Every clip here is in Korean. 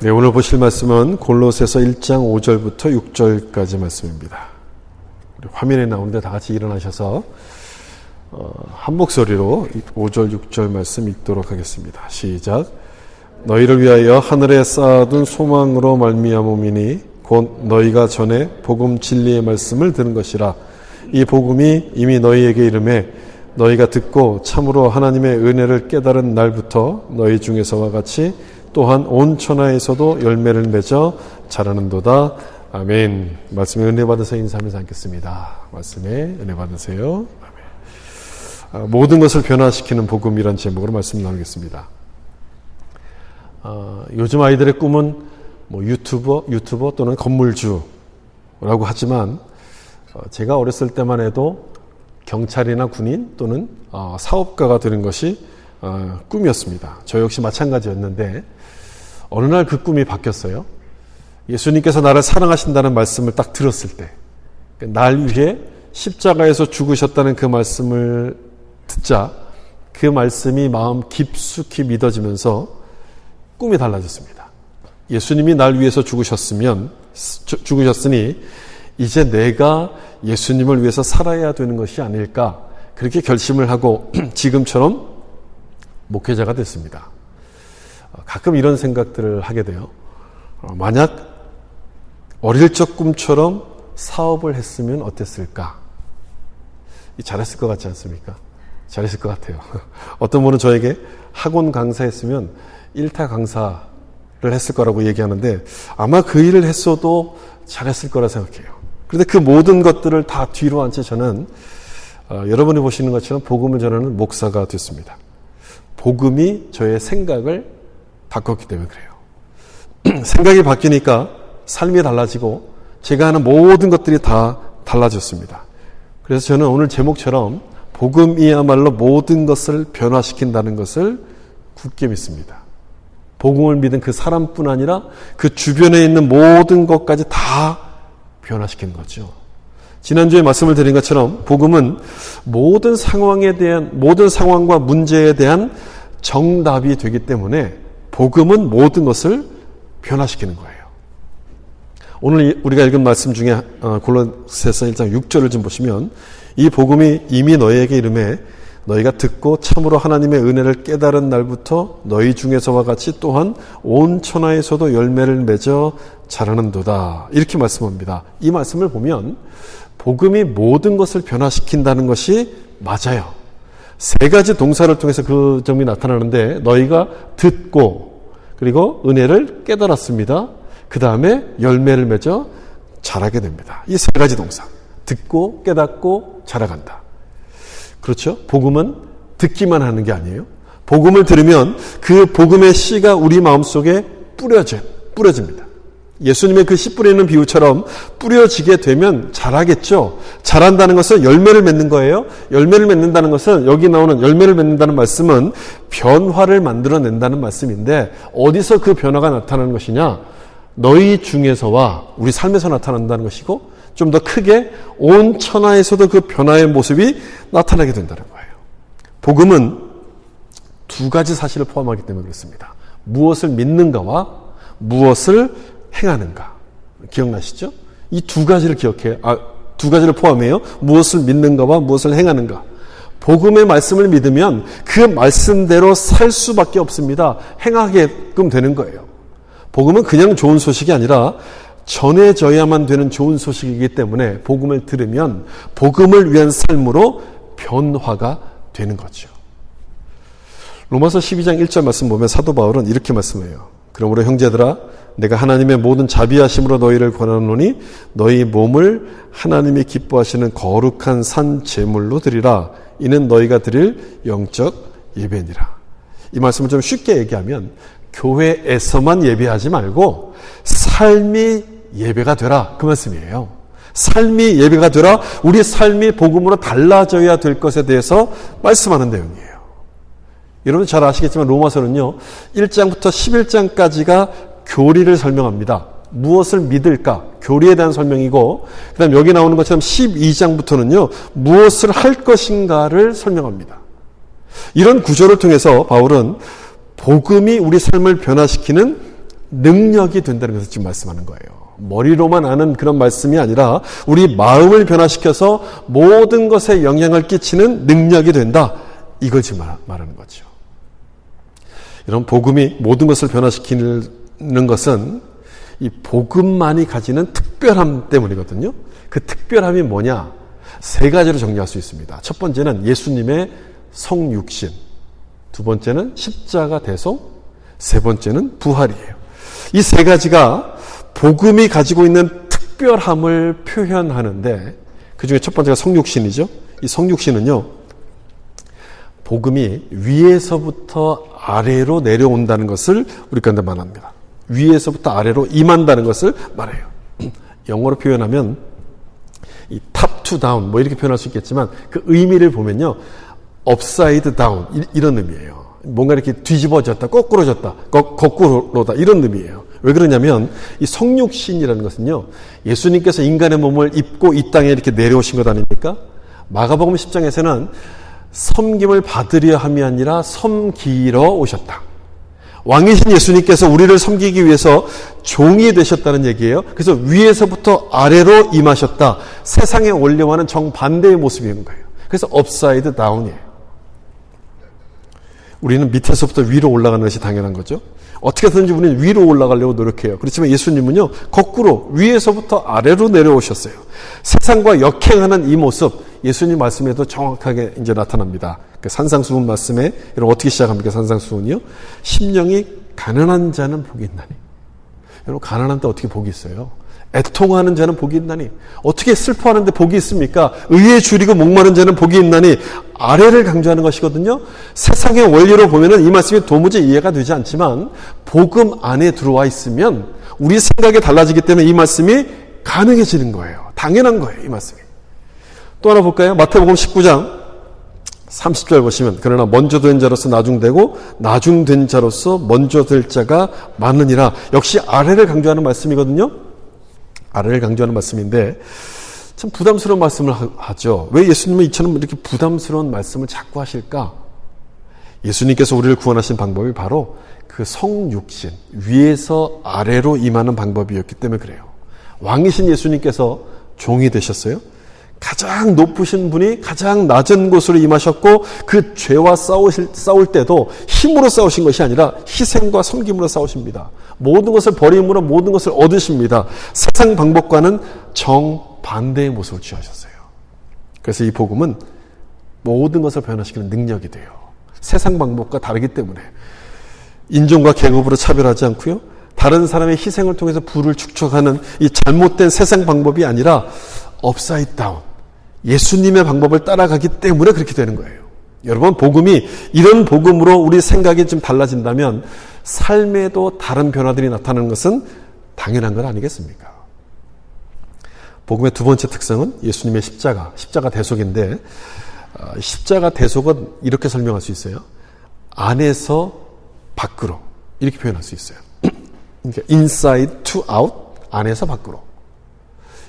네, 오늘 보실 말씀은 골로새서 1장 5절부터 6절까지 말씀입니다. 우리 화면에 나오는데 다 같이 일어나셔서 한 목소리로 5절, 6절 말씀 읽도록 하겠습니다. 시작. 너희를 위하여 하늘에 쌓아둔 소망으로 말미암음이니 곧 너희가 전에 복음 진리의 말씀을 들은 것이라. 이 복음이 이미 너희에게 이르매 너희가 듣고 참으로 하나님의 은혜를 깨달은 날부터 너희 중에서와 같이 또한 온 천하에서도 열매를 맺어 자라는도다. 아멘. 말씀에 은혜 받으세요. 인사하면서 앉겠습니다. 말씀에 은혜 받으세요. 아멘. 모든 것을 변화시키는 복음이란 제목으로 말씀 나누겠습니다. 요즘 아이들의 꿈은 뭐 유튜버 또는 건물주라고 하지만 제가 어렸을 때만 해도 경찰이나 군인 또는 사업가가 되는 것이 꿈이었습니다. 저 역시 마찬가지였는데 어느 날 그 꿈이 바뀌었어요. 예수님께서 나를 사랑하신다는 말씀을 딱 들었을 때, 날 위해 십자가에서 죽으셨다는 그 말씀을 듣자 그 말씀이 마음 깊숙이 믿어지면서 꿈이 달라졌습니다. 예수님이 날 위해서 죽으셨으니 이제 내가 예수님을 위해서 살아야 되는 것이 아닐까, 그렇게 결심을 하고 지금처럼 목회자가 됐습니다. 가끔 이런 생각들을 하게 돼요. 만약 어릴 적 꿈처럼 사업을 했으면 어땠을까? 잘했을 것 같지 않습니까? 잘했을 것 같아요. 어떤 분은 저에게 학원 강사했으면 1타 강사를 했을 거라고 얘기하는데 아마 그 일을 했어도 잘했을 거라 생각해요. 그런데 그 모든 것들을 다 뒤로 한 채 저는 여러분이 보시는 것처럼 복음을 전하는 목사가 됐습니다. 복음이 저의 생각을 바꿨기 때문에 그래요. 생각이 바뀌니까 삶이 달라지고 제가 하는 모든 것들이 다 달라졌습니다. 그래서 저는 오늘 제목처럼 복음이야말로 모든 것을 변화시킨다는 것을 굳게 믿습니다. 복음을 믿은 그 사람뿐 아니라 그 주변에 있는 모든 것까지 다 변화시키는 거죠. 지난주에 말씀을 드린 것처럼 복음은 모든 상황과 문제에 대한 정답이 되기 때문에 복음은 모든 것을 변화시키는 거예요. 오늘 우리가 읽은 말씀 중에 골로새서 1장 6절을 좀 보시면 이 복음이 이미 너희에게 이르매 너희가 듣고 참으로 하나님의 은혜를 깨달은 날부터 너희 중에서와 같이 또한 온 천하에서도 열매를 맺어 자라는도다. 이렇게 말씀합니다. 이 말씀을 보면 복음이 모든 것을 변화시킨다는 것이 맞아요. 세 가지 동사를 통해서 그 점이 나타나는데 너희가 듣고 그리고 은혜를 깨달았습니다. 그 다음에 열매를 맺어 자라게 됩니다. 이 세 가지 동사. 듣고 깨닫고 자라간다. 그렇죠? 복음은 듣기만 하는 게 아니에요. 복음을 들으면 그 복음의 씨가 우리 마음속에 뿌려집니다. 예수님의 그 씨 뿌리는 비유처럼 뿌려지게 되면 자라겠죠. 자란다는 것은 열매를 맺는 거예요. 열매를 맺는다는 것은 여기 나오는 열매를 맺는다는 말씀은 변화를 만들어낸다는 말씀인데 어디서 그 변화가 나타나는 것이냐? 너희 중에서와 우리 삶에서 나타난다는 것이고 좀 더 크게 온 천하에서도 그 변화의 모습이 나타나게 된다는 거예요. 복음은 두 가지 사실을 포함하기 때문에 그렇습니다. 무엇을 믿는가와 무엇을 행하는가. 기억나시죠? 이 두 가지를 두 가지를 포함해요. 무엇을 믿는가와 무엇을 행하는가. 복음의 말씀을 믿으면 그 말씀대로 살 수밖에 없습니다. 행하게끔 되는 거예요. 복음은 그냥 좋은 소식이 아니라 전해져야만 되는 좋은 소식이기 때문에 복음을 들으면 복음을 위한 삶으로 변화가 되는 거죠. 로마서 12장 1절 말씀 보면 사도 바울은 이렇게 말씀해요. 그러므로 형제들아 내가 하나님의 모든 자비하심으로 너희를 권하노니 너희 몸을 하나님이 기뻐하시는 거룩한 산 제물로 드리라. 이는 너희가 드릴 영적 예배니라. 이 말씀을 좀 쉽게 얘기하면 교회에서만 예배하지 말고 삶이 예배가 되라. 그 말씀이에요. 삶이 예배가 되라. 우리 삶이 복음으로 달라져야 될 것에 대해서 말씀하는 내용이에요. 여러분 잘 아시겠지만 로마서는요 1장부터 11장까지가 교리를 설명합니다. 무엇을 믿을까? 교리에 대한 설명이고 그 다음 여기 나오는 것처럼 12장부터는요 무엇을 할 것인가를 설명합니다. 이런 구조를 통해서 바울은 복음이 우리 삶을 변화시키는 능력이 된다는 것을 지금 말씀하는 거예요. 머리로만 아는 그런 말씀이 아니라 우리 마음을 변화시켜서 모든 것에 영향을 끼치는 능력이 된다. 이걸 지금 말하는 거죠. 이런 복음이 모든 것을 변화시키는 것은 이 복음만이 가지는 특별함 때문이거든요. 그 특별함이 뭐냐? 세 가지로 정리할 수 있습니다. 첫 번째는 예수님의 성육신, 두 번째는 십자가 대속, 세 번째는 부활이에요. 이 세 가지가 복음이 가지고 있는 특별함을 표현하는데 그 중에 첫 번째가 성육신이죠. 이 성육신은요, 복음이 위에서부터 아래로 내려온다는 것을 우리 가운데 말합니다. 위에서부터 아래로 임한다는 것을 말해요. 영어로 표현하면 이 top to down 뭐 이렇게 표현할 수 있겠지만 그 의미를 보면요, upside down 이런 의미예요. 뭔가 이렇게 뒤집어졌다, 거꾸로졌다, 거꾸로다 이런 의미예요. 왜 그러냐면 이 성육신이라는 것은요, 예수님께서 인간의 몸을 입고 이 땅에 이렇게 내려오신 것 아닙니까? 마가복음 10장에서는 섬김을 받으려 함이 아니라 섬기러 오셨다. 왕이신 예수님께서 우리를 섬기기 위해서 종이 되셨다는 얘기예요. 그래서 위에서부터 아래로 임하셨다. 세상의 원리와는 정반대의 모습인 거예요. 그래서 업사이드 다운이에요. 우리는 밑에서부터 위로 올라가는 것이 당연한 거죠. 어떻게든지 우리는 위로 올라가려고 노력해요. 그렇지만 예수님은요, 거꾸로 위에서부터 아래로 내려오셨어요. 세상과 역행하는 이 모습, 예수님 말씀에도 정확하게 이제 나타납니다. 그 산상수훈 말씀에 여러분 어떻게 시작합니까? 산상수훈이요. 심령이 가난한 자는 복이 있나니. 여러분 가난한데 어떻게 복이 있어요? 애통하는 자는 복이 있나니. 어떻게 슬퍼하는데 복이 있습니까? 의에 줄이고 목마른 자는 복이 있나니. 아래를 강조하는 것이거든요. 세상의 원리로 보면은 이 말씀이 도무지 이해가 되지 않지만 복음 안에 들어와 있으면 우리 생각이 달라지기 때문에 이 말씀이 가능해지는 거예요. 당연한 거예요, 이 말씀이. 또 하나 볼까요? 마태복음 19장 30절 보시면, 그러나 먼저 된 자로서 나중되고 나중된 자로서 먼저 될 자가 많으니라. 역시 아래를 강조하는 말씀이거든요. 아래를 강조하는 말씀인데 참 부담스러운 말씀을 하죠. 왜 예수님은 이처럼 이렇게 부담스러운 말씀을 자꾸 하실까? 예수님께서 우리를 구원하신 방법이 바로 그 성육신, 위에서 아래로 임하는 방법이었기 때문에 그래요. 왕이신 예수님께서 종이 되셨어요. 가장 높으신 분이 가장 낮은 곳으로 임하셨고 그 죄와 싸울 때도 힘으로 싸우신 것이 아니라 희생과 섬김으로 싸우십니다. 모든 것을 버림으로 모든 것을 얻으십니다. 세상 방법과는 정반대의 모습을 취하셨어요. 그래서 이 복음은 모든 것을 변화시키는 능력이 돼요. 세상 방법과 다르기 때문에 인종과 계급으로 차별하지 않고요, 다른 사람의 희생을 통해서 부를 축적하는 이 잘못된 세상 방법이 아니라 업사이드 다운, 예수님의 방법을 따라가기 때문에 그렇게 되는 거예요. 여러분, 복음이 이런 복음으로 우리 생각이 좀 달라진다면 삶에도 다른 변화들이 나타나는 것은 당연한 건 아니겠습니까? 복음의 두 번째 특성은 예수님의 십자가 대속인데, 십자가 대속은 이렇게 설명할 수 있어요. 안에서 밖으로 이렇게 표현할 수 있어요. 그러니까 inside to out, 안에서 밖으로.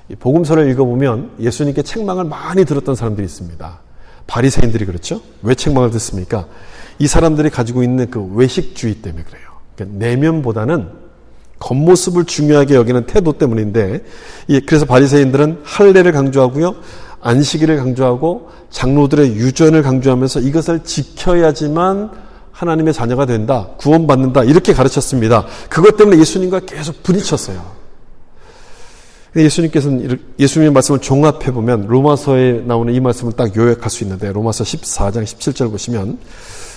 이 복음서를 읽어보면 예수님께 책망을 많이 들었던 사람들이 있습니다. 바리새인들이 그렇죠? 왜 책망을 듣습니까? 이 사람들이 가지고 있는 그 외식주의 때문에 그래요. 그러니까 내면보다는 겉모습을 중요하게 여기는 태도 때문인데, 그래서 바리새인들은 할례를 강조하고요, 안식일을 강조하고 장로들의 유전을 강조하면서 이것을 지켜야지만 하나님의 자녀가 된다, 구원받는다, 이렇게 가르쳤습니다. 그것 때문에 예수님과 계속 부딪혔어요. 예수님께서는 예수님의 말씀을 종합해보면 로마서에 나오는 이 말씀을 딱 요약할 수 있는데, 로마서 14장 17절 보시면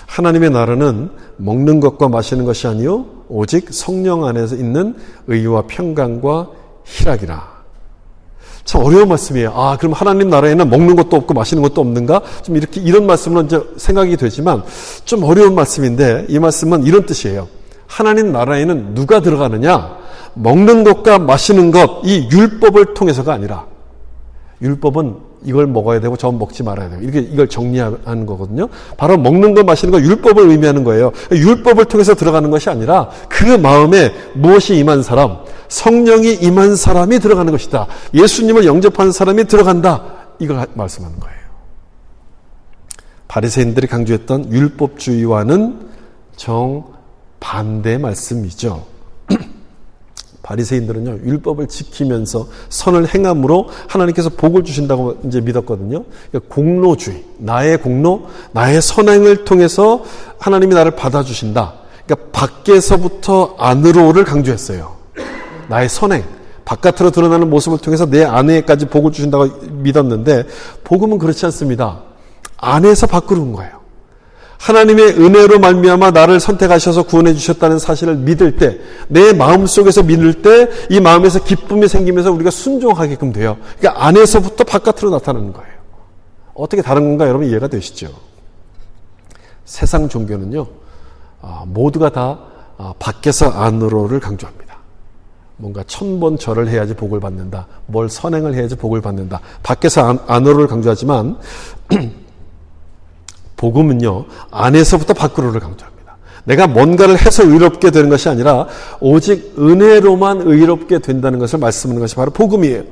하나님의 나라는 먹는 것과 마시는 것이 아니요 오직 성령 안에서 있는 의와 평강과 희락이라. 참 어려운 말씀이에요. 그럼 하나님 나라에는 먹는 것도 없고 마시는 것도 없는가? 좀 이런 말씀으로 이제 생각이 되지만 좀 어려운 말씀인데, 이 말씀은 이런 뜻이에요. 하나님 나라에는 누가 들어가느냐? 먹는 것과 마시는 것, 이 율법을 통해서가 아니라, 율법은 이걸 먹어야 되고 저건 먹지 말아야 되고 이걸 정리하는 거거든요. 바로 먹는 것, 마시는 것, 율법을 의미하는 거예요. 율법을 통해서 들어가는 것이 아니라 그 마음에 무엇이 임한 사람, 성령이 임한 사람이 들어가는 것이다. 예수님을 영접하는 사람이 들어간다. 이걸 말씀하는 거예요. 바리새인들이 강조했던 율법주의와는 정반대 말씀이죠. 바리새인들은요, 율법을 지키면서 선을 행함으로 하나님께서 복을 주신다고 이제 믿었거든요. 그러니까 공로주의, 나의 공로, 나의 선행을 통해서 하나님이 나를 받아주신다. 그러니까 밖에서부터 안으로를 강조했어요. 나의 선행, 바깥으로 드러나는 모습을 통해서 내 안에까지 복을 주신다고 믿었는데, 복음은 그렇지 않습니다. 안에서 밖으로 온 거예요. 하나님의 은혜로 말미암아 나를 선택하셔서 구원해 주셨다는 사실을 믿을 때, 내 마음속에서 믿을 때 이 마음에서 기쁨이 생기면서 우리가 순종하게끔 돼요. 그러니까 안에서부터 바깥으로 나타나는 거예요. 어떻게 다른 건가 여러분 이해가 되시죠? 세상 종교는요, 모두가 다 밖에서 안으로를 강조합니다. 뭔가 1000번 절을 해야지 복을 받는다. 뭘 선행을 해야지 복을 받는다. 밖에서 안으로를 강조하지만 복음은요, 안에서부터 밖으로를 강조합니다. 내가 뭔가를 해서 의롭게 되는 것이 아니라 오직 은혜로만 의롭게 된다는 것을 말씀하는 것이 바로 복음이에요.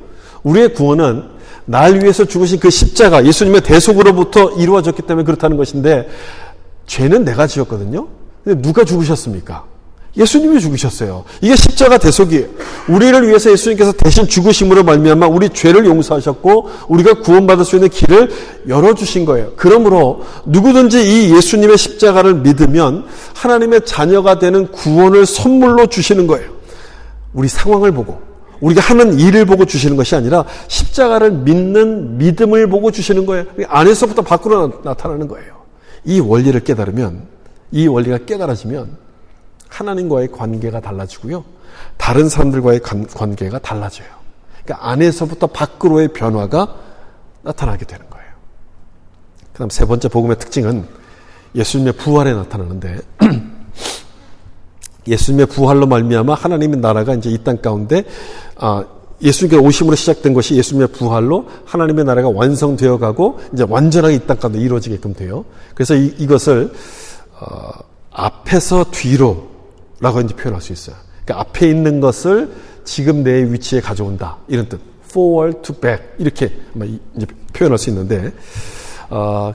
우리의 구원은 날 위해서 죽으신 그 십자가, 예수님의 대속으로부터 이루어졌기 때문에 그렇다는 것인데, 죄는 내가 지었거든요. 근데 누가 죽으셨습니까? 예수님이 죽으셨어요. 이게 십자가 대속이에요. 우리를 위해서 예수님께서 대신 죽으심으로 말미암아 우리 죄를 용서하셨고 우리가 구원받을 수 있는 길을 열어주신 거예요. 그러므로 누구든지 이 예수님의 십자가를 믿으면 하나님의 자녀가 되는 구원을 선물로 주시는 거예요. 우리 상황을 보고 우리가 하는 일을 보고 주시는 것이 아니라 십자가를 믿는 믿음을 보고 주시는 거예요. 안에서부터 밖으로 나타나는 거예요. 이 원리를 깨달으면, 이 원리가 깨달아지면 하나님과의 관계가 달라지고요. 다른 사람들과의 관계가 달라져요. 그러니까 안에서부터 밖으로의 변화가 나타나게 되는 거예요. 그 다음 세 번째 복음의 특징은 예수님의 부활에 나타나는데, 예수님의 부활로 말미암아 하나님의 나라가 이제 이 땅 가운데, 예수님께 오심으로 시작된 것이 예수님의 부활로 하나님의 나라가 완성되어 가고 이제 완전하게 이 땅 가운데 이루어지게끔 돼요. 그래서 이것을 앞에서 뒤로 라고 이제 표현할 수 있어요. 그러니까 앞에 있는 것을 지금 내 위치에 가져온다. 이런 뜻. forward to back. 이렇게 이제 표현할 수 있는데,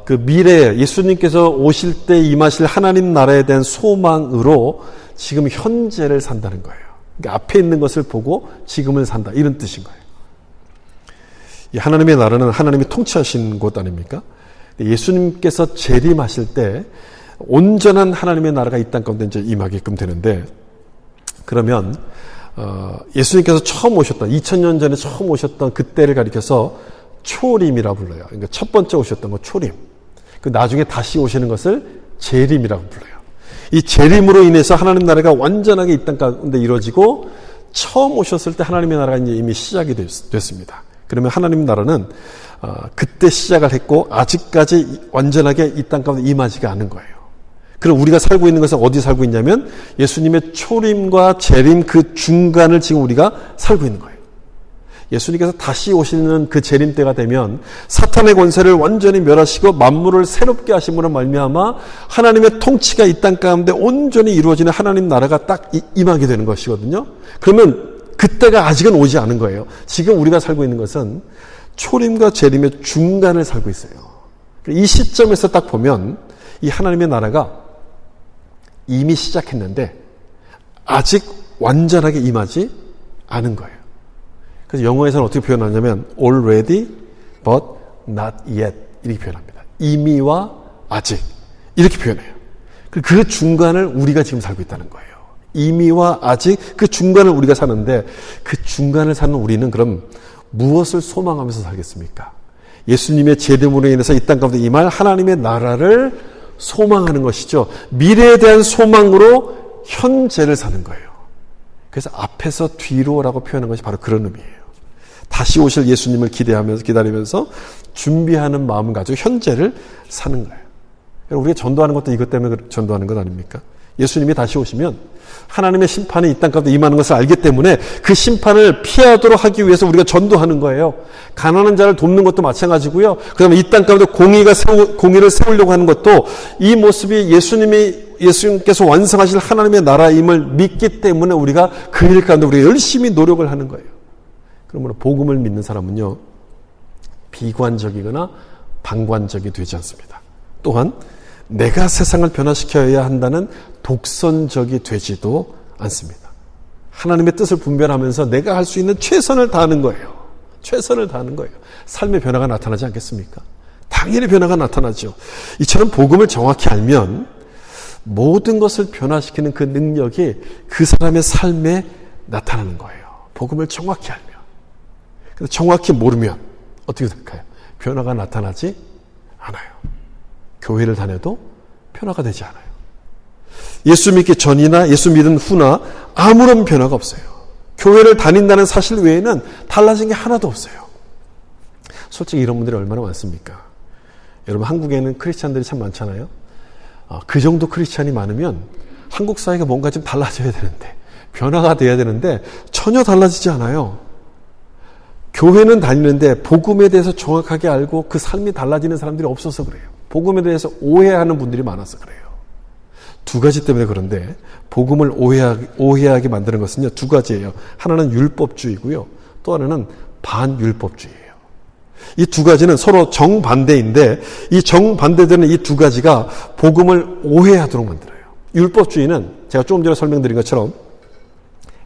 그 미래에 예수님께서 오실 때 임하실 하나님 나라에 대한 소망으로 지금 현재를 산다는 거예요. 그러니까 앞에 있는 것을 보고 지금을 산다. 이런 뜻인 거예요. 이 하나님의 나라는 하나님이 통치하신 곳 아닙니까? 예수님께서 재림하실 때 온전한 하나님의 나라가 이 땅 가운데 이제 임하게끔 되는데, 그러면 예수님께서 처음 오셨던 2000년 전에 처음 오셨던 그때를 가리켜서 초림이라 불러요. 그러니까 첫 번째 오셨던 거 초림. 그 나중에 다시 오시는 것을 재림이라고 불러요. 이 재림으로 인해서 하나님 나라가 완전하게 이 땅 가운데 이루어지고, 처음 오셨을 때 하나님의 나라가 이제 이미 시작이 됐습니다. 그러면 하나님 나라는 그때 시작을 했고 아직까지 완전하게 이 땅 가운데 임하지가 않은 거예요. 그럼 우리가 살고 있는 것은 어디 살고 있냐면 예수님의 초림과 재림 그 중간을 지금 우리가 살고 있는 거예요. 예수님께서 다시 오시는 그 재림 때가 되면 사탄의 권세를 완전히 멸하시고 만물을 새롭게 하심으로 말미암아 하나님의 통치가 이 땅 가운데 온전히 이루어지는 하나님 나라가 딱 임하게 되는 것이거든요. 그러면 그때가 아직은 오지 않은 거예요. 지금 우리가 살고 있는 것은 초림과 재림의 중간을 살고 있어요. 이 시점에서 딱 보면 이 하나님의 나라가 이미 시작했는데 아직 완전하게 임하지 않은 거예요. 그래서 영어에서는 어떻게 표현하냐면 already but not yet 이렇게 표현합니다. 이미와 아직 이렇게 표현해요. 그 중간을 우리가 지금 살고 있다는 거예요. 이미와 아직 그 중간을 우리가 사는데, 그 중간을 사는 우리는 그럼 무엇을 소망하면서 살겠습니까? 예수님의 재림으로 인해서 이 땅 가운데 임할 하나님의 나라를 소망하는 것이죠. 미래에 대한 소망으로 현재를 사는 거예요. 그래서 앞에서 뒤로라고 표현한 것이 바로 그런 의미예요. 다시 오실 예수님을 기다리면서 준비하는 마음을 가지고 현재를 사는 거예요. 우리가 전도하는 것도 이것 때문에 전도하는 것 아닙니까? 예수님이 다시 오시면 하나님의 심판이 이 땅 가운데 임하는 것을 알기 때문에 그 심판을 피하도록 하기 위해서 우리가 전도하는 거예요. 가난한 자를 돕는 것도 마찬가지고요. 그 다음에 이 땅 가운데 공의를 세우려고 하는 것도 이 모습이 예수님께서 완성하실 하나님의 나라임을 믿기 때문에 우리가 그 일 가운데 우리가 열심히 노력을 하는 거예요. 그러므로 복음을 믿는 사람은요, 비관적이거나 방관적이 되지 않습니다. 또한 내가 세상을 변화시켜야 한다는 독선적이 되지도 않습니다. 하나님의 뜻을 분별하면서 내가 할 수 있는 최선을 다하는 거예요. 최선을 다하는 거예요. 삶의 변화가 나타나지 않겠습니까? 당연히 변화가 나타나죠. 이처럼 복음을 정확히 알면 모든 것을 변화시키는 그 능력이 그 사람의 삶에 나타나는 거예요. 복음을 정확히 알면. 근데 정확히 모르면 어떻게 될까요? 변화가 나타나지 않아요. 교회를 다녀도 변화가 되지 않아요. 예수 믿기 전이나 예수 믿은 후나 아무런 변화가 없어요. 교회를 다닌다는 사실 외에는 달라진 게 하나도 없어요. 솔직히 이런 분들이 얼마나 많습니까? 여러분, 한국에는 크리스찬들이 참 많잖아요. 그 정도 크리스찬이 많으면 한국 사회가 뭔가 좀 달라져야 되는데, 변화가 돼야 되는데 전혀 달라지지 않아요. 교회는 다니는데 복음에 대해서 정확하게 알고 그 삶이 달라지는 사람들이 없어서 그래요. 복음에 대해서 오해하는 분들이 많아서 그래요. 두 가지 때문에 그런데 복음을 오해하게 만드는 것은요, 두 가지예요. 하나는 율법주의고요, 또 하나는 반율법주의예요. 이 두 가지는 서로 정반대인데 이 정반대되는 이 두 가지가 복음을 오해하도록 만들어요. 율법주의는 제가 조금 전에 설명드린 것처럼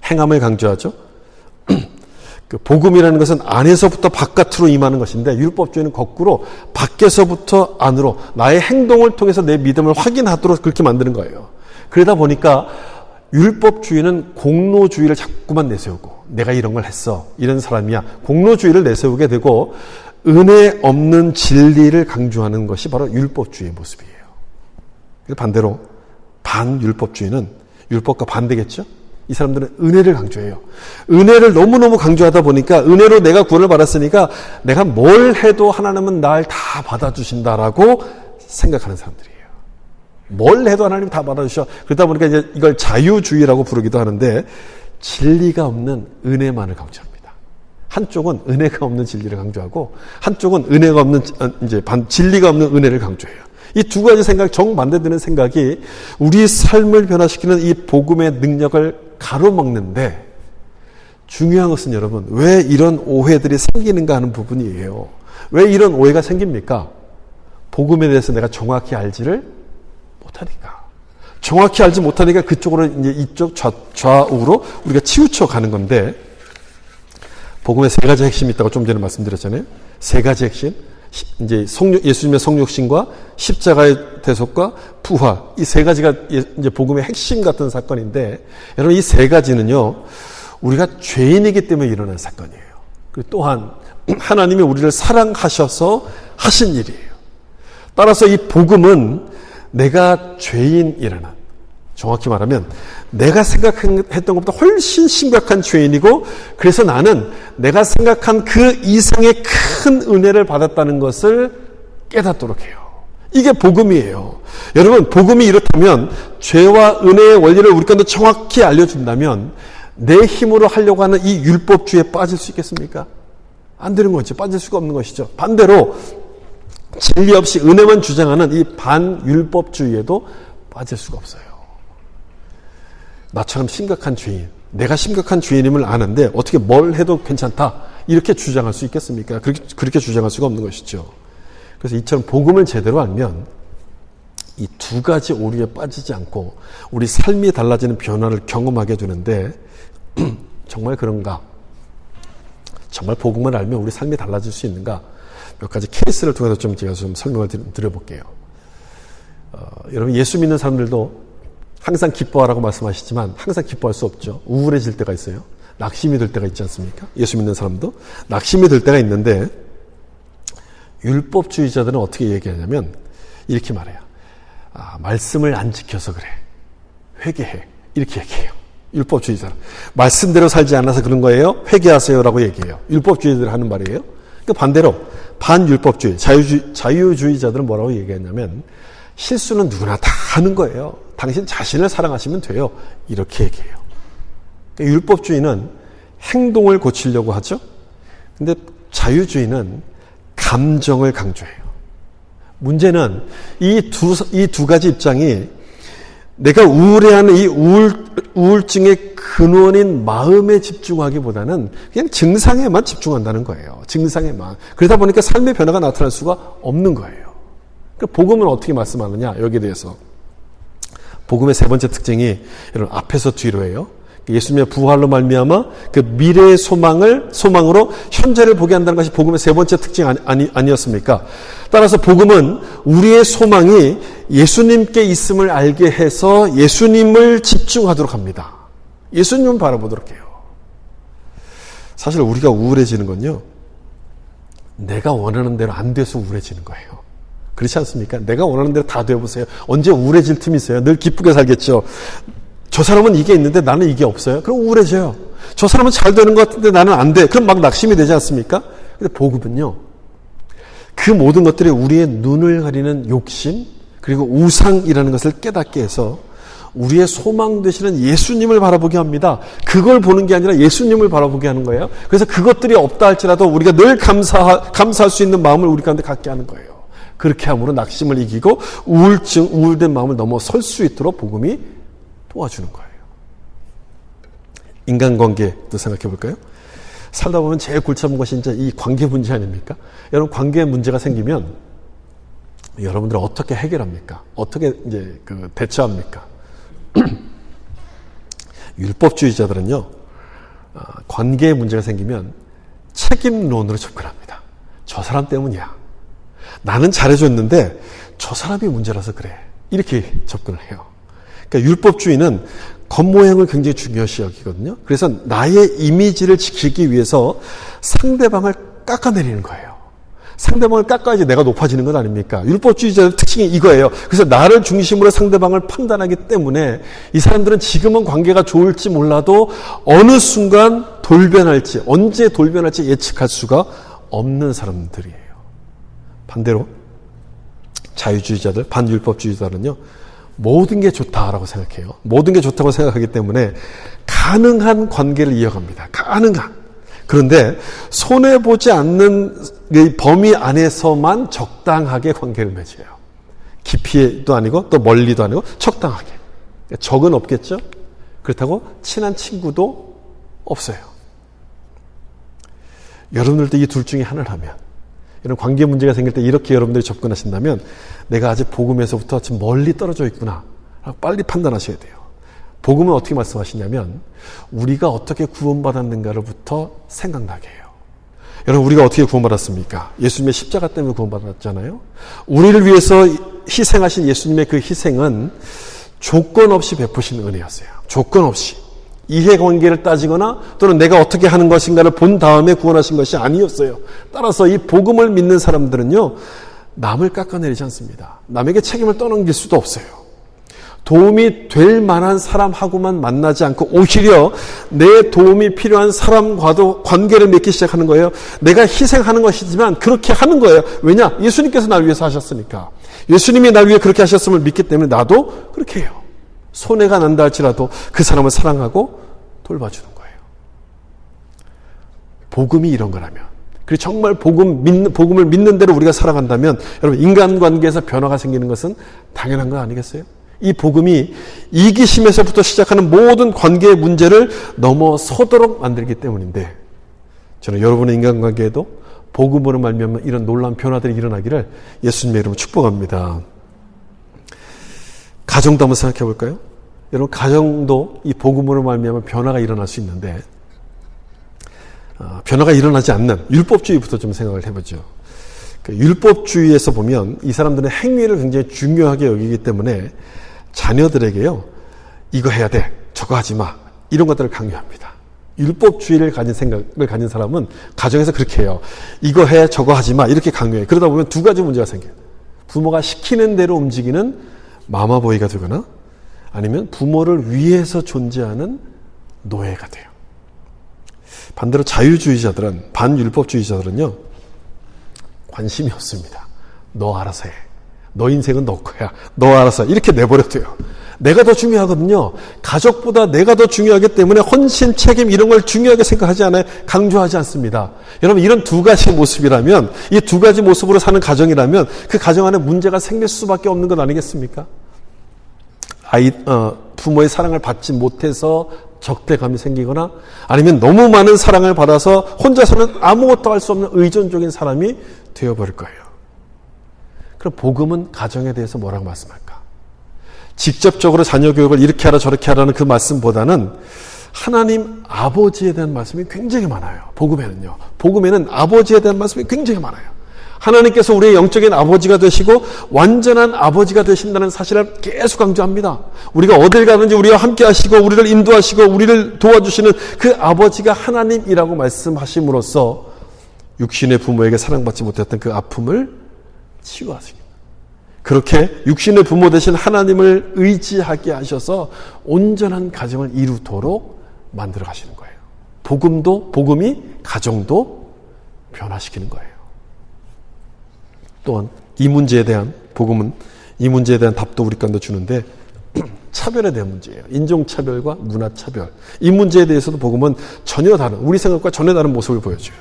행함을 강조하죠. 그 복음이라는 것은 안에서부터 바깥으로 임하는 것인데, 율법주의는 거꾸로 밖에서부터 안으로 나의 행동을 통해서 내 믿음을 확인하도록 그렇게 만드는 거예요. 그러다 보니까 율법주의는 공로주의를 자꾸만 내세우고, 내가 이런 걸 했어, 이런 사람이야, 공로주의를 내세우게 되고, 은혜 없는 진리를 강조하는 것이 바로 율법주의의 모습이에요. 반대로 반율법주의는 율법과 반대겠죠? 이 사람들은 은혜를 강조해요. 은혜를 너무너무 강조하다 보니까, 은혜로 내가 구원을 받았으니까 내가 뭘 해도 하나님은 날 다 받아주신다라고 생각하는 사람들이에요. 뭘 해도 하나님 다 받아주셔. 그러다 보니까 이제 이걸 자유주의라고 부르기도 하는데, 진리가 없는 은혜만을 강조합니다. 한쪽은 은혜가 없는 진리를 강조하고, 한쪽은 은혜가 없는, 진리가 없는 은혜를 강조해요. 이 두 가지 생각, 정반대되는 생각이 우리 삶을 변화시키는 이 복음의 능력을 가로막는데, 중요한 것은 여러분, 왜 이런 오해들이 생기는가 하는 부분이에요. 왜 이런 오해가 생깁니까? 복음에 대해서 내가 정확히 알지를 못하니까. 정확히 알지 못하니까 그쪽으로 이제 이쪽 좌우로 우리가 치우쳐 가는 건데, 복음에 세 가지 핵심이 있다고 좀 전에 말씀드렸잖아요. 세 가지 핵심. 이제 예수님의 성육신과 십자가의 대속과 부활, 이 세 가지가 이제 복음의 핵심 같은 사건인데, 여러분, 이 세 가지는요, 우리가 죄인이기 때문에 일어난 사건이에요. 그리고 또한 하나님이 우리를 사랑하셔서 하신 일이에요. 따라서 이 복음은 내가 죄인이라는, 정확히 말하면 내가 생각했던 것보다 훨씬 심각한 죄인이고, 그래서 나는 내가 생각한 그 이상의 큰 은혜를 받았다는 것을 깨닫도록 해요. 이게 복음이에요. 여러분, 복음이 이렇다면, 죄와 은혜의 원리를 우리 가운데 정확히 알려준다면 내 힘으로 하려고 하는 이 율법주의에 빠질 수 있겠습니까? 안 되는 거죠. 빠질 수가 없는 것이죠. 반대로 진리 없이 은혜만 주장하는 이 반율법주의에도 빠질 수가 없어요. 나처럼 심각한 죄인, 내가 심각한 죄인임을 아는데 어떻게 뭘 해도 괜찮다, 이렇게 주장할 수 있겠습니까? 그렇게 주장할 수가 없는 것이죠. 그래서 이처럼 복음을 제대로 알면 이 두 가지 오류에 빠지지 않고 우리 삶이 달라지는 변화를 경험하게 되는데, 정말 그런가? 정말 복음을 알면 우리 삶이 달라질 수 있는가? 몇 가지 케이스를 통해서 제가 설명을 드려볼게요. 여러분, 예수 믿는 사람들도 항상 기뻐하라고 말씀하시지만 항상 기뻐할 수 없죠. 우울해질 때가 있어요. 낙심이 될 때가 있지 않습니까? 예수 믿는 사람도 낙심이 될 때가 있는데, 율법주의자들은 어떻게 얘기하냐면 이렇게 말해요. 말씀을 안 지켜서 그래, 회개해, 이렇게 얘기해요. 율법주의자는 말씀대로 살지 않아서 그런 거예요, 회개하세요라고 얘기해요. 율법주의자들이 하는 말이에요. 그 반대로 반율법주의, 자유주의자들은 뭐라고 얘기했냐면, 실수는 누구나 다 하는 거예요. 당신 자신을 사랑하시면 돼요, 이렇게 얘기해요. 그러니까 율법주의는 행동을 고치려고 하죠. 근데 자유주의는 감정을 강조해요. 문제는 이 두 가지 입장이 내가 우울해하는 이 우울증의 근원인 마음에 집중하기보다는 그냥 증상에만 집중한다는 거예요. 증상에만. 그러다 보니까 삶의 변화가 나타날 수가 없는 거예요. 그러니까 복음은 어떻게 말씀하느냐, 여기에 대해서. 복음의 세 번째 특징이 여러분 앞에서 뒤로예요. 예수님의 부활로 말미암아 그 미래의 소망으로 현재를 보게 한다는 것이 복음의 세 번째 특징 아니었습니까? 따라서 복음은 우리의 소망이 예수님께 있음을 알게 해서 예수님을 집중하도록 합니다. 예수님을 바라보도록 해요. 사실 우리가 우울해지는 건요, 내가 원하는 대로 안 돼서 우울해지는 거예요. 그렇지 않습니까? 내가 원하는 대로 다 돼보세요. 언제 우울해질 틈이 있어요? 늘 기쁘게 살겠죠. 저 사람은 이게 있는데 나는 이게 없어요. 그럼 우울해져요. 저 사람은 잘 되는 것 같은데 나는 안 돼. 그럼 막 낙심이 되지 않습니까? 근데 복음은요, 그 모든 것들이 우리의 눈을 가리는 욕심, 그리고 우상이라는 것을 깨닫게 해서 우리의 소망 되시는 예수님을 바라보게 합니다. 그걸 보는 게 아니라 예수님을 바라보게 하는 거예요. 그래서 그것들이 없다 할지라도 우리가 늘 감사할 수 있는 마음을 우리 가운데 갖게 하는 거예요. 그렇게 함으로 낙심을 이기고 우울된 마음을 넘어설 수 있도록 복음이 도와주는 거예요. 인간관계도 생각해 볼까요? 살다 보면 제일 골치 아픈 것이 이제 이 관계 문제 아닙니까? 여러분, 관계에 문제가 생기면 여러분들은 어떻게 해결합니까? 어떻게 이제 대처합니까? 율법주의자들은요, 관계에 문제가 생기면 책임론으로 접근합니다. 저 사람 때문이야. 나는 잘해줬는데 저 사람이 문제라서 그래. 이렇게 접근을 해요. 그러니까 율법주의는 겉모양을 굉장히 중요시 여기거든요. 그래서 나의 이미지를 지키기 위해서 상대방을 깎아내리는 거예요. 상대방을 깎아야지 내가 높아지는 건 아닙니까? 율법주의자의 특징이 이거예요. 그래서 나를 중심으로 상대방을 판단하기 때문에 이 사람들은 지금은 관계가 좋을지 몰라도 어느 순간 돌변할지, 언제 돌변할지 예측할 수가 없는 사람들이에요. 반대로 자유주의자들, 반율법주의자는요, 모든 게 좋다라고 생각해요. 모든 게 좋다고 생각하기 때문에 가능한 관계를 이어갑니다. 가능한. 그런데 손해보지 않는 범위 안에서만 적당하게 관계를 맺어요. 깊이도 아니고 또 멀리도 아니고 적당하게. 적은 없겠죠? 그렇다고 친한 친구도 없어요. 여러분들도 이 둘 중에 하나를 하면, 이런 관계 문제가 생길 때 이렇게 여러분들이 접근하신다면 내가 아직 복음에서부터 지금 멀리 떨어져 있구나 빨리 판단하셔야 돼요. 복음은 어떻게 말씀하시냐면 우리가 어떻게 구원받았는가로부터 생각나게 해요. 여러분, 우리가 어떻게 구원받았습니까? 예수님의 십자가 때문에 구원받았잖아요. 우리를 위해서 희생하신 예수님의 그 희생은 조건 없이 베푸신 은혜였어요. 조건 없이. 이해관계를 따지거나 또는 내가 어떻게 하는 것인가를 본 다음에 구원하신 것이 아니었어요. 따라서 이 복음을 믿는 사람들은요, 남을 깎아내리지 않습니다. 남에게 책임을 떠넘길 수도 없어요. 도움이 될 만한 사람하고만 만나지 않고 오히려 내 도움이 필요한 사람과도 관계를 맺기 시작하는 거예요. 내가 희생하는 것이지만 그렇게 하는 거예요. 왜냐? 예수님께서 나를 위해서 하셨으니까. 예수님이 나를 위해 그렇게 하셨음을 믿기 때문에 나도 그렇게 해요. 손해가 난다 할지라도 그 사람을 사랑하고 돌봐주는 거예요. 복음이 이런 거라면, 그리고 정말 복음을 믿는 대로 우리가 살아간다면 여러분, 인간관계에서 변화가 생기는 것은 당연한 거 아니겠어요? 이 복음이 이기심에서부터 시작하는 모든 관계의 문제를 넘어서도록 만들기 때문인데, 저는 여러분의 인간관계에도 복음으로 말미암아 이런 놀라운 변화들이 일어나기를 예수님의 이름으로 축복합니다. 가정도 한번 생각해 볼까요? 여러분, 가정도 이 복음으로 말미암아 변화가 일어날 수 있는데, 변화가 일어나지 않는 율법주의부터 좀 생각을 해보죠. 율법주의에서 보면 이 사람들은 행위를 굉장히 중요하게 여기기 때문에 자녀들에게요, 이거 해야 돼, 저거 하지 마, 이런 것들을 강요합니다. 율법주의를 가진 생각을 가진 사람은 가정에서 그렇게 해요. 이거 해, 저거 하지 마, 이렇게 강요해. 그러다 보면 두 가지 문제가 생겨요. 부모가 시키는 대로 움직이는 마마보이가 되거나 아니면 부모를 위해서 존재하는 노예가 돼요. 반대로 자유주의자들은, 반율법주의자들은요, 관심이 없습니다. 너 알아서 해. 너 인생은 너 거야. 너 알아서 해. 이렇게 내버려둬요. 내가 더 중요하거든요. 가족보다 내가 더 중요하기 때문에 헌신, 책임 이런 걸 중요하게 생각하지 않아요. 강조하지 않습니다. 여러분, 이런 두 가지 모습이라면, 이 두 가지 모습으로 사는 가정이라면 그 가정 안에 문제가 생길 수밖에 없는 것 아니겠습니까? 부모의 사랑을 받지 못해서 적대감이 생기거나 아니면 너무 많은 사랑을 받아서 혼자서는 아무것도 할 수 없는 의존적인 사람이 되어버릴 거예요. 그럼 복음은 가정에 대해서 뭐라고 말씀할까? 직접적으로 자녀 교육을 이렇게 하라 저렇게 하라는 그 말씀보다는 하나님 아버지에 대한 말씀이 굉장히 많아요. 복음에는요. 복음에는 아버지에 대한 말씀이 굉장히 많아요. 하나님께서 우리의 영적인 아버지가 되시고 완전한 아버지가 되신다는 사실을 계속 강조합니다. 우리가 어딜 가든지 우리와 함께 하시고 우리를 인도하시고 우리를 도와주시는 그 아버지가 하나님이라고 말씀하심으로써 육신의 부모에게 사랑받지 못했던 그 아픔을 치유하십니다. 그렇게 육신의 부모 되신 하나님을 의지하게 하셔서 온전한 가정을 이루도록 만들어 가시는 거예요. 복음이 가정도 변화시키는 거예요. 또한 이 문제에 대한 복음은 이 문제에 대한 답도 우리 가운데 주는데 차별에 대한 문제예요. 인종차별과 문화차별. 이 문제에 대해서도 복음은 전혀 다른, 우리 생각과 전혀 다른 모습을 보여줘요.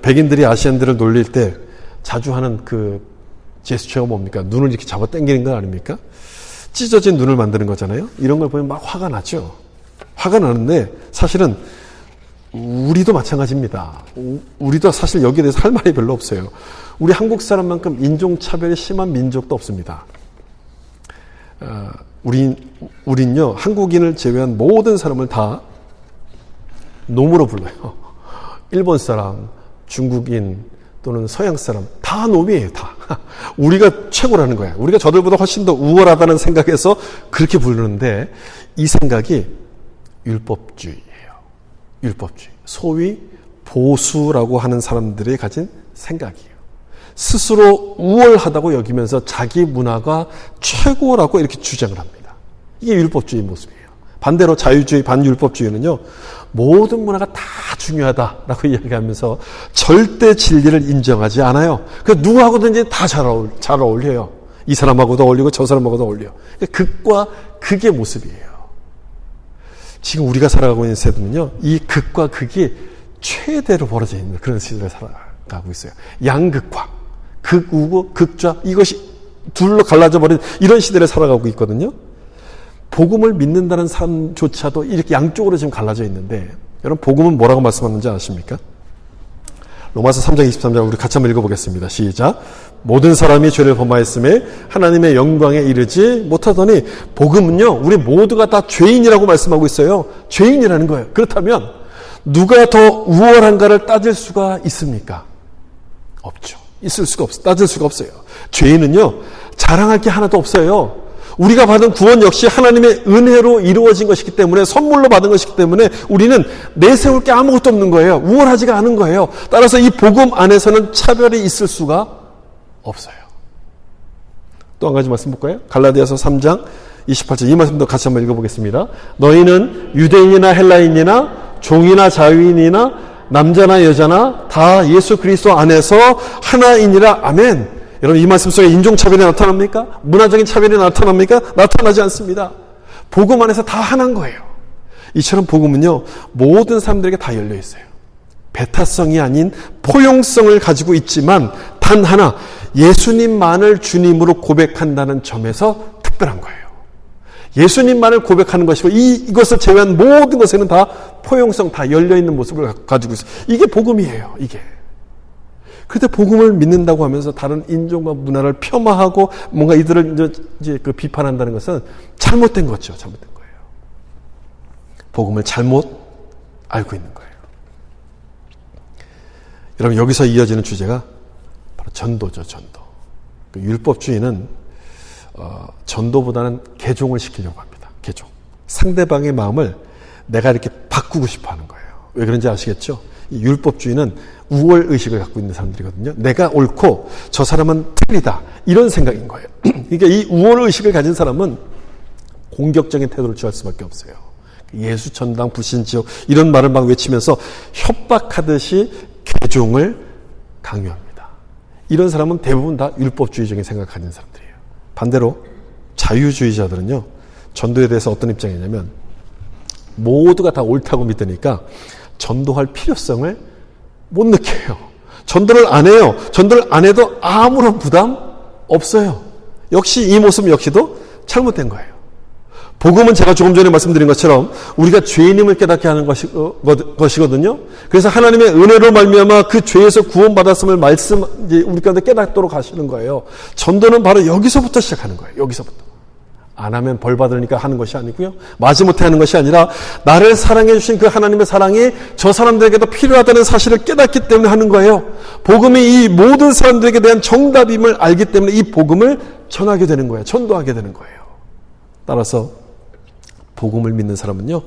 백인들이 아시안들을 놀릴 때 자주 하는 그 제스처가 뭡니까? 눈을 이렇게 잡아 당기는 거 아닙니까? 찢어진 눈을 만드는 거잖아요. 이런 걸 보면 막 화가 나죠. 화가 나는데 사실은 우리도 마찬가지입니다. 우리도 사실 여기에 대해서 할 말이 별로 없어요. 우리 한국 사람만큼 인종차별이 심한 민족도 없습니다. 우린요, 한국인을 제외한 모든 사람을 다 놈으로 불러요. 일본 사람, 중국인 또는 서양 사람 다 놈이에요. 다. 우리가 최고라는 거야. 우리가 저들보다 훨씬 더 우월하다는 생각에서 그렇게 부르는데 이 생각이 율법주의예요. 율법주의. 소위 보수라고 하는 사람들이 가진 생각이에요. 스스로 우월하다고 여기면서 자기 문화가 최고라고 이렇게 주장을 합니다. 이게 율법주의 모습이에요. 반대로 자유주의, 반율법주의는요, 모든 문화가 다 중요하다라고 이야기하면서 절대 진리를 인정하지 않아요. 그래서 누구하고든지 다 잘 어울려요. 이 사람하고도 어울리고 저 사람하고도 어울려요. 극과 극의 모습이에요. 지금 우리가 살아가고 있는 세대는요, 이 극과 극이 최대로 벌어져 있는 그런 시대를 살아가고 있어요. 양극화, 극우고 극좌, 이것이 둘로 갈라져 버린 이런 시대를 살아가고 있거든요. 복음을 믿는다는 사람조차도 이렇게 양쪽으로 지금 갈라져 있는데, 여러분 복음은 뭐라고 말씀하는지 아십니까? 로마서 3장 23절 우리 같이 한번 읽어보겠습니다. 시작. 모든 사람이 죄를 범하였음에 하나님의 영광에 이르지 못하더니, 복음은요, 우리 모두가 다 죄인이라고 말씀하고 있어요. 죄인이라는 거예요. 그렇다면 누가 더 우월한가를 따질 수가 있습니까? 없죠. 있을 수가 없어요. 따질 수가 없어요. 죄인은요, 자랑할 게 하나도 없어요. 우리가 받은 구원 역시 하나님의 은혜로 이루어진 것이기 때문에, 선물로 받은 것이기 때문에 우리는 내세울 게 아무것도 없는 거예요. 우월하지가 않은 거예요. 따라서 이 복음 안에서는 차별이 있을 수가 없어요. 또 한 가지 말씀 볼까요? 갈라디아서 3장 28절, 이 말씀도 같이 한번 읽어보겠습니다. 너희는 유대인이나 헬라인이나 종이나 자유인이나 남자나 여자나 다 예수 그리스도 안에서 하나이니라. 아멘. 여러분, 이 말씀 속에 인종차별이 나타납니까? 문화적인 차별이 나타납니까? 나타나지 않습니다. 복음 안에서 다 하나인 거예요. 이처럼 복음은요, 모든 사람들에게 다 열려 있어요. 배타성이 아닌 포용성을 가지고 있지만 단 하나, 예수님만을 주님으로 고백한다는 점에서 특별한 거예요. 예수님만을 고백하는 것이고 이것을 제외한 모든 것에는 다 포용성, 다 열려있는 모습을 가지고 있어요. 이게 복음이에요. 이게. 그런데 복음을 믿는다고 하면서 다른 인종과 문화를 폄하하고 뭔가 이들을 이제 그 비판한다는 것은 잘못된 거죠. 잘못된 거예요. 복음을 잘못 알고 있는 거예요. 여러분, 여기서 이어지는 주제가 바로 전도죠. 전도. 그 율법주의는 전도보다는 개종을 시키려고 합니다. 개종. 상대방의 마음을 내가 이렇게 바꾸고 싶어 하는 거예요. 왜 그런지 아시겠죠? 이 율법주의는 우월의식을 갖고 있는 사람들이거든요. 내가 옳고 저 사람은 틀리다. 이런 생각인 거예요. 그러니까 이 우월의식을 가진 사람은 공격적인 태도를 취할 수밖에 없어요. 예수 천당, 불신지옥 이런 말을 막 외치면서 협박하듯이 개종을 강요합니다. 이런 사람은 대부분 다 율법주의적인 생각을 가진 사람들이에요. 반대로 자유주의자들은요, 전도에 대해서 어떤 입장이냐면 모두가 다 옳다고 믿으니까 전도할 필요성을 못 느껴요. 전도를 안 해요. 전도를 안 해도 아무런 부담 없어요. 역시 이 모습 역시도 잘못된 거예요. 복음은 제가 조금 전에 말씀드린 것처럼 우리가 죄인임을 깨닫게 하는 것이거든요. 그래서 하나님의 은혜로 말미암아 그 죄에서 구원받았음을 우리 가운데 깨닫도록 하시는 거예요. 전도는 바로 여기서부터 시작하는 거예요. 여기서부터. 안 하면 벌 받으니까 하는 것이 아니고요. 마지못해 하는 것이 아니라 나를 사랑해 주신 그 하나님의 사랑이 저 사람들에게도 필요하다는 사실을 깨닫기 때문에 하는 거예요. 복음이 이 모든 사람들에게 대한 정답임을 알기 때문에 이 복음을 전하게 되는 거예요. 전도하게 되는 거예요. 따라서 복음을 믿는 사람은요,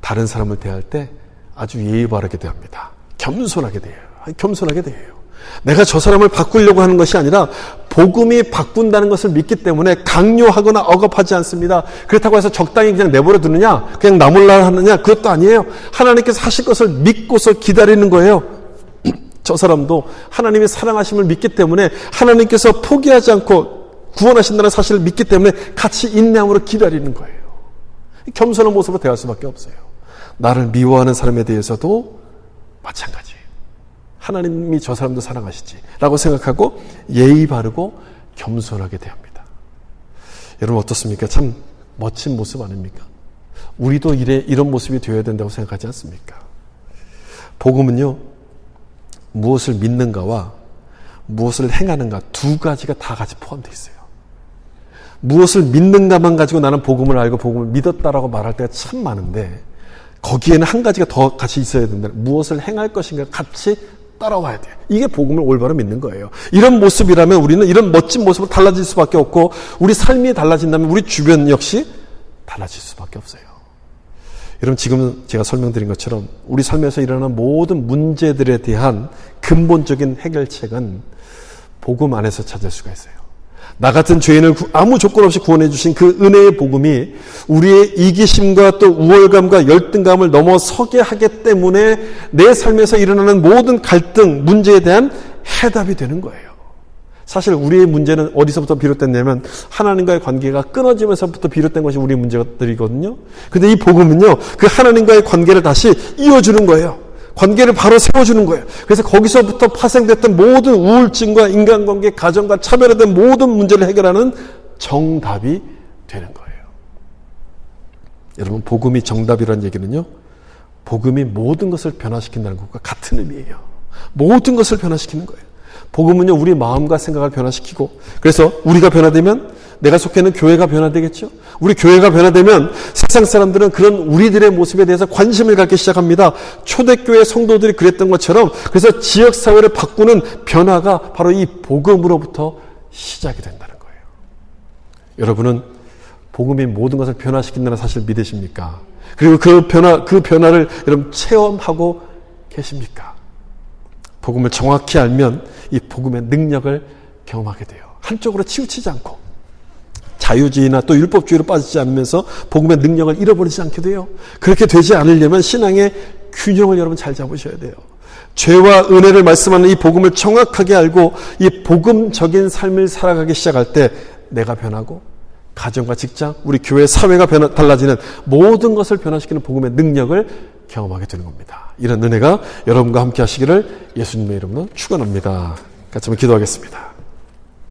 다른 사람을 대할 때 아주 예의 바르게 대합니다. 겸손하게 대해요. 겸손하게 대해요. 내가 저 사람을 바꾸려고 하는 것이 아니라 복음이 바꾼다는 것을 믿기 때문에 강요하거나 억압하지 않습니다. 그렇다고 해서 적당히 그냥 내버려 두느냐, 그냥 나 몰라 하느냐, 그것도 아니에요. 하나님께서 하실 것을 믿고서 기다리는 거예요. 저 사람도 하나님의 사랑하심을 믿기 때문에 하나님께서 포기하지 않고 구원하신다는 사실을 믿기 때문에 같이 인내함으로 기다리는 거예요. 겸손한 모습으로 대할 수밖에 없어요. 나를 미워하는 사람에 대해서도 마찬가지예요. 하나님이 저 사람도 사랑하시지 라고 생각하고 예의 바르고 겸손하게 대합니다. 여러분 어떻습니까? 참 멋진 모습 아닙니까? 우리도 이런 모습이 되어야 된다고 생각하지 않습니까? 복음은요, 무엇을 믿는가와 무엇을 행하는가 두 가지가 다 같이 포함되어 있어요. 무엇을 믿는가만 가지고 나는 복음을 알고 복음을 믿었다라고 말할 때가 참 많은데, 거기에는 한 가지가 더 같이 있어야 된다. 무엇을 행할 것인가 같이 따라와야 돼요. 이게 복음을 올바로 믿는 거예요. 이런 모습이라면 우리는 이런 멋진 모습으로 달라질 수밖에 없고, 우리 삶이 달라진다면 우리 주변 역시 달라질 수밖에 없어요. 여러분, 지금 제가 설명드린 것처럼 우리 삶에서 일어나는 모든 문제들에 대한 근본적인 해결책은 복음 안에서 찾을 수가 있어요. 나 같은 죄인을 아무 조건 없이 구원해 주신 그 은혜의 복음이 우리의 이기심과 또 우월감과 열등감을 넘어서게 하기 때문에 내 삶에서 일어나는 모든 갈등, 문제에 대한 해답이 되는 거예요. 사실 우리의 문제는 어디서부터 비롯됐냐면 하나님과의 관계가 끊어지면서부터 비롯된 것이 우리의 문제들이거든요. 근데 이 복음은요, 그 하나님과의 관계를 다시 이어주는 거예요. 관계를 바로 세워주는 거예요. 그래서 거기서부터 파생됐던 모든 우울증과 인간관계, 가정과 차별화된 모든 문제를 해결하는 정답이 되는 거예요. 여러분, 복음이 정답이라는 얘기는요, 복음이 모든 것을 변화시킨다는 것과 같은 의미예요. 모든 것을 변화시키는 거예요. 복음은요, 우리 마음과 생각을 변화시키고, 그래서 우리가 변화되면 내가 속해 있는 교회가 변화되겠죠. 우리 교회가 변화되면 세상 사람들은 그런 우리들의 모습에 대해서 관심을 갖기 시작합니다. 초대교회 성도들이 그랬던 것처럼, 그래서 지역사회를 바꾸는 변화가 바로 이 복음으로부터 시작이 된다는 거예요. 여러분은 복음이 모든 것을 변화시킨다는 사실을 믿으십니까? 그리고 그 변화를 여러분 체험하고 계십니까? 복음을 정확히 알면 이 복음의 능력을 경험하게 돼요. 한쪽으로 치우치지 않고 자유주의나 또 율법주의로 빠지지 않으면서 복음의 능력을 잃어버리지 않게 돼요. 그렇게 되지 않으려면 신앙의 균형을 여러분 잘 잡으셔야 돼요. 죄와 은혜를 말씀하는 이 복음을 정확하게 알고 이 복음적인 삶을 살아가기 시작할 때 내가 변하고 가정과 직장, 우리 교회 사회가 달라지는 모든 것을 변화시키는 복음의 능력을 경험하게 되는 겁니다. 이런 은혜가 여러분과 함께 하시기를 예수님의 이름으로 축원합니다. 같이 한번 기도하겠습니다.